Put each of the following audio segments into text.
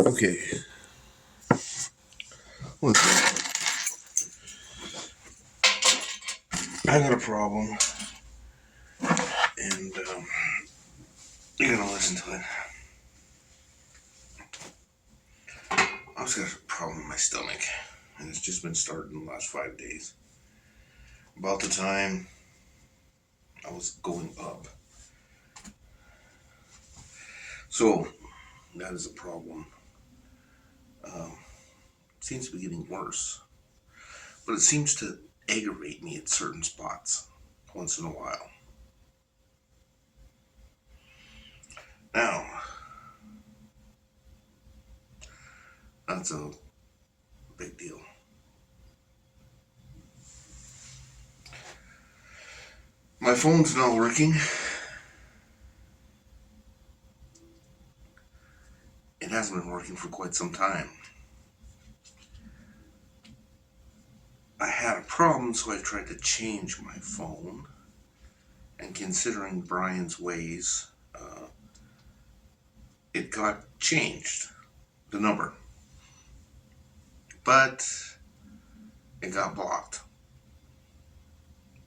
Okay, listen, I got a problem, and you're gonna listen to it. I was got a problem in my stomach, and it's just been starting the last 5 days. About the time I was going up. So, that is a problem. Um, Seems to be getting worse, but it seems to aggravate me at certain spots once in a while. Now, that's a big deal. My phone's not working. It hasn't been working for quite some time. I had a problem, so I tried to change my phone. And considering Brian's ways, it got changed, the number. But it got blocked.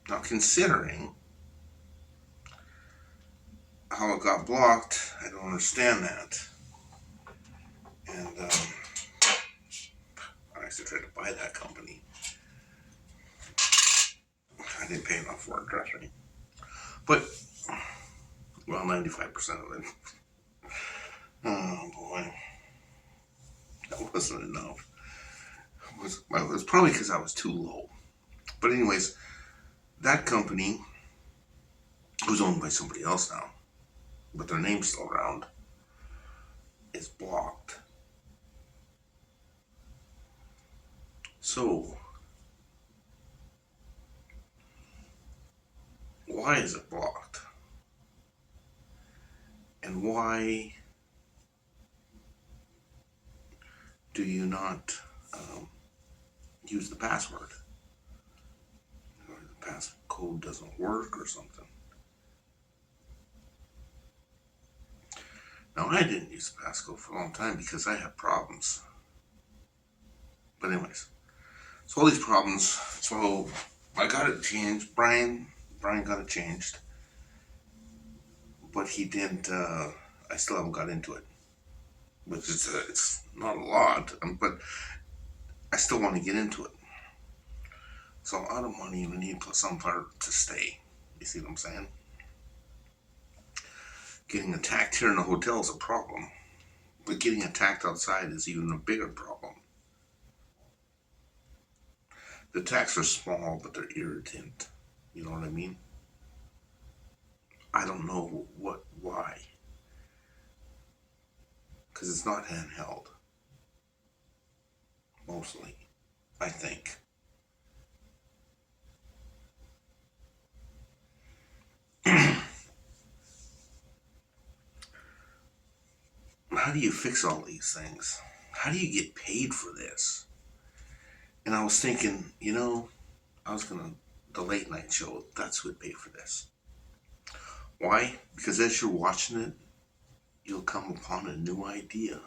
Now, considering how it got blocked, I don't understand that. And I actually tried to buy that company. I didn't pay enough for it, trust me. But, well, 95% of it. Oh boy, that wasn't enough. It was probably because I was too low. But anyways, that company was owned by somebody else now, but their name's still around. Is blocked. So, why is it blocked? And why do you not use the password? Or the passcode doesn't work or something. Now, I didn't use the passcode for a long time because I had problems. But anyways, so all these problems. So I got it changed. Brian got it changed, but he didn't. I still haven't got into it, which is it's not a lot, but I still want to get into it. So I don't want to even need some part to stay. You see what I'm saying? Getting attacked here in the hotel is a problem, but getting attacked outside is even a bigger problem. The attacks are small, but they're irritant. You know what I mean? I don't know why, because it's not handheld. Mostly, I think. How do you fix all these things? How do you get paid for this? And I was thinking, I was gonna the late night show. That's who would pay for this. Why? Because as you're watching it, you'll come upon a new idea,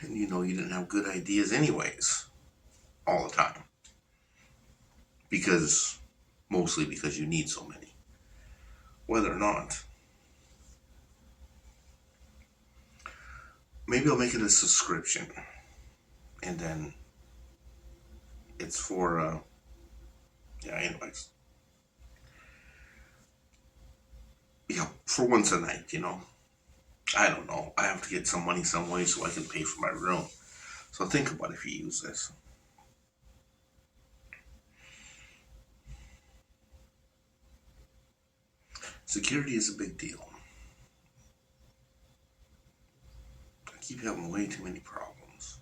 and you didn't have good ideas anyways, all the time. Because mostly because you need so many. Whether or not, maybe I'll make it a subscription, and then it's for yeah. Anyways, yeah, for once a night. I don't know. I have to get some money some way so I can pay for my room. So think about if you use this. Security is a big deal. I keep having way too many problems.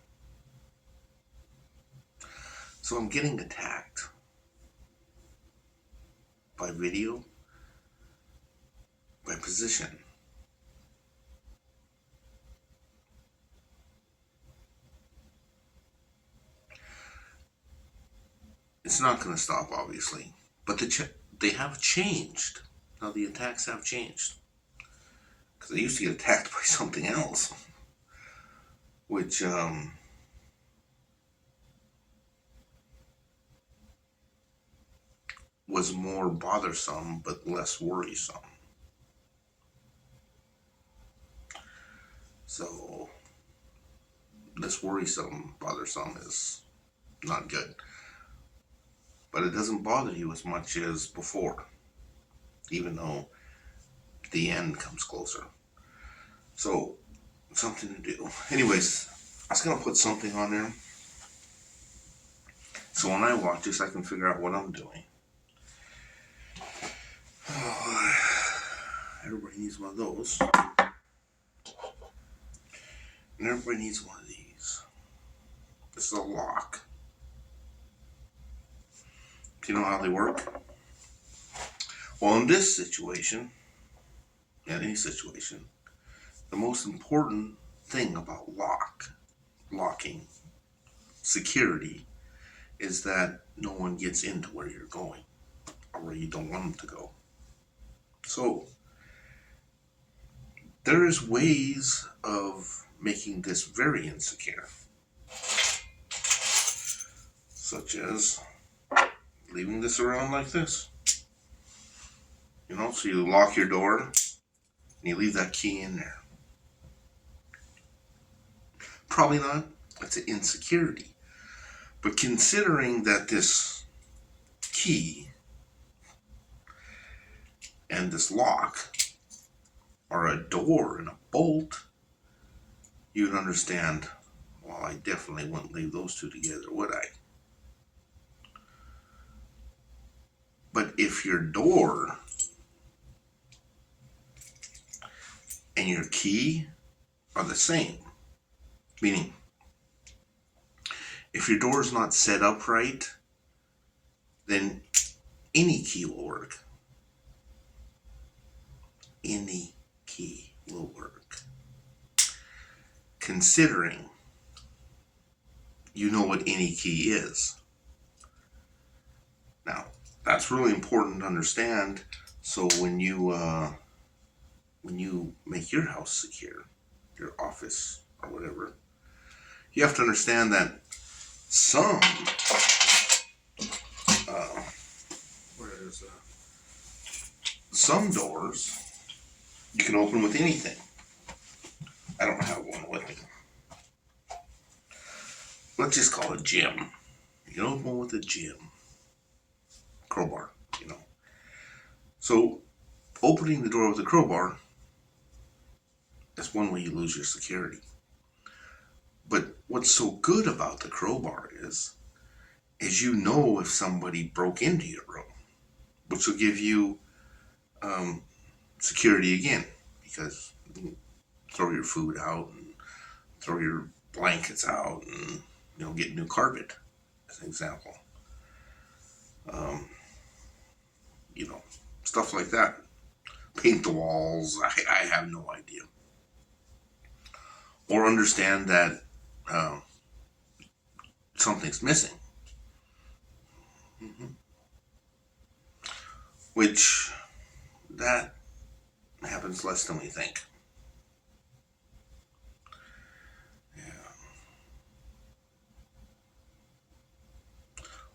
So I'm getting attacked by video, by position. It's not going to stop, obviously, but they have changed. Now the attacks have changed because I used to get attacked by something else. which was more bothersome but less worrisome. So this worrisome, bothersome is not good. But it doesn't bother you as much as before, even though the end comes closer. So, something to do. Anyways, I was going to put something on there. So when I watch this, I can figure out what I'm doing. Oh, everybody needs one of those. And everybody needs one of these. This is a lock. Do you know how they work? Well, in this situation, in any situation, the most important thing about locking, security, is that no one gets into where you're going or where you don't want them to go. So, there is ways of making this very insecure, such as leaving this around like this. So you lock your door and you leave that key in there. Probably not. It's an insecurity. But considering that this key and this lock are a door and a bolt, you'd understand, well, I definitely wouldn't leave those two together, would I? But if your door and your key are the same, meaning if your door is not set up right, then any key will work. Any key will work. Considering you know what any key is. Now, that's really important to understand. So when you make your house secure, your office or whatever, you have to understand that some some doors you can open with anything. I don't have one with me. Let's just call it gym. You can open with a gym. Crowbar, So opening the door with a crowbar is one way you lose your security. But what's so good about the crowbar is if somebody broke into your room, which will give you security again, because you throw your food out and throw your blankets out and get new carpet, as an example. Stuff like that. Paint the walls. I have no idea. Or understand that something's missing. Mm-hmm. Which that happens less than we think. Yeah.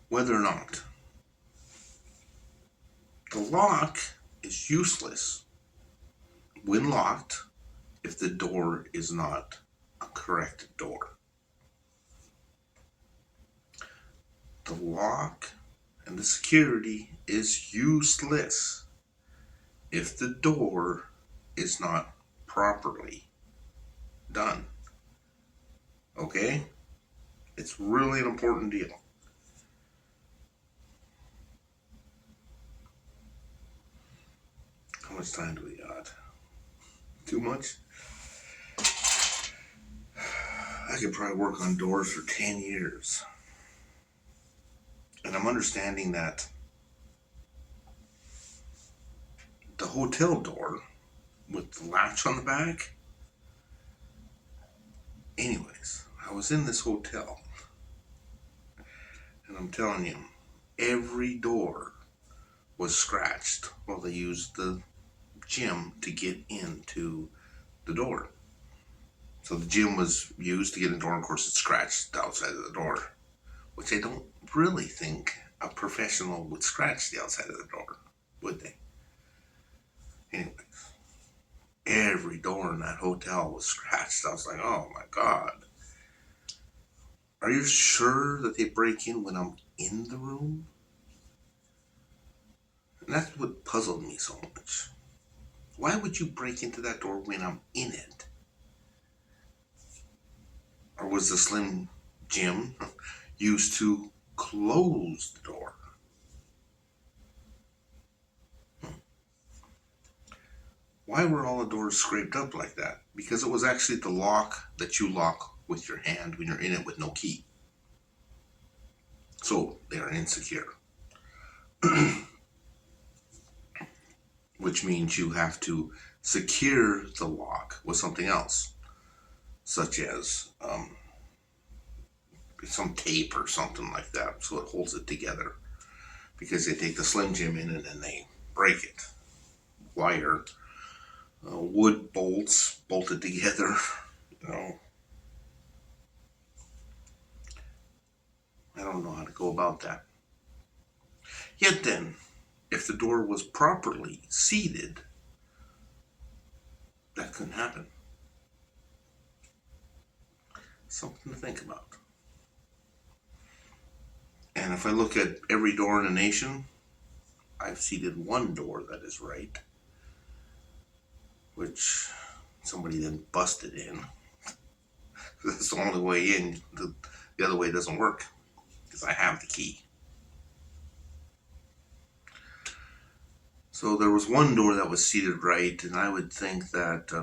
Whether or not the lock is useless when locked if the door is not a correct door. The lock and the security is useless if the door is not properly done. Okay? It's really an important deal. How much time do we got? Too much? I could probably work on doors for 10 years. And I'm understanding that the hotel door with the latch on the back. Anyways, I was in this hotel. And I'm telling you, every door was scratched while they used the gym to get into the door. So the gym was used to get in the door, and of course it scratched the outside of the door, which I don't really think a professional would scratch the outside of the door, would they? Anyways, every door in that hotel was scratched. I was like, oh my God. Are you sure that they break in when I'm in the room? And that's what puzzled me so much. Why would you break into that door when I'm in it? Or was the Slim Jim used to close the door? Why were all the doors scraped up like that? Because it was actually the lock that you lock with your hand when you're in it with no key. So they are insecure. Which means you have to secure the lock with something else, such as some tape or something like that, so it holds it together. Because they take the Slim Jim in and then they break it. Wire, wood bolts bolted together, you know. I don't know how to go about that. Yet then, if the door was properly seated, that couldn't happen. Something to think about. And if I look at every door in the nation, I've seated one door that is right, which somebody then busted in. That's the only way in. The other way doesn't work because I have the key. So there was one door that was seated right, and I would think that,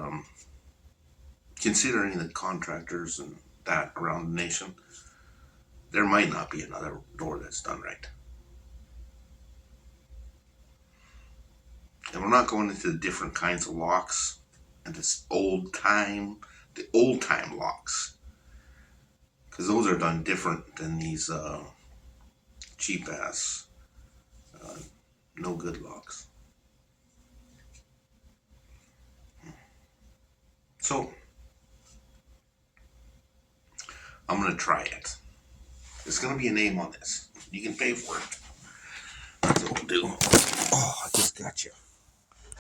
considering the contractors and that around the nation, there might not be another door that's done right. And we're not going into the different kinds of locks and the old time locks, because those are done different than these cheap ass, no good locks. So I'm gonna try it. There's gonna be a name on this. You can pay for it. That's what we'll do. Oh, I just got you.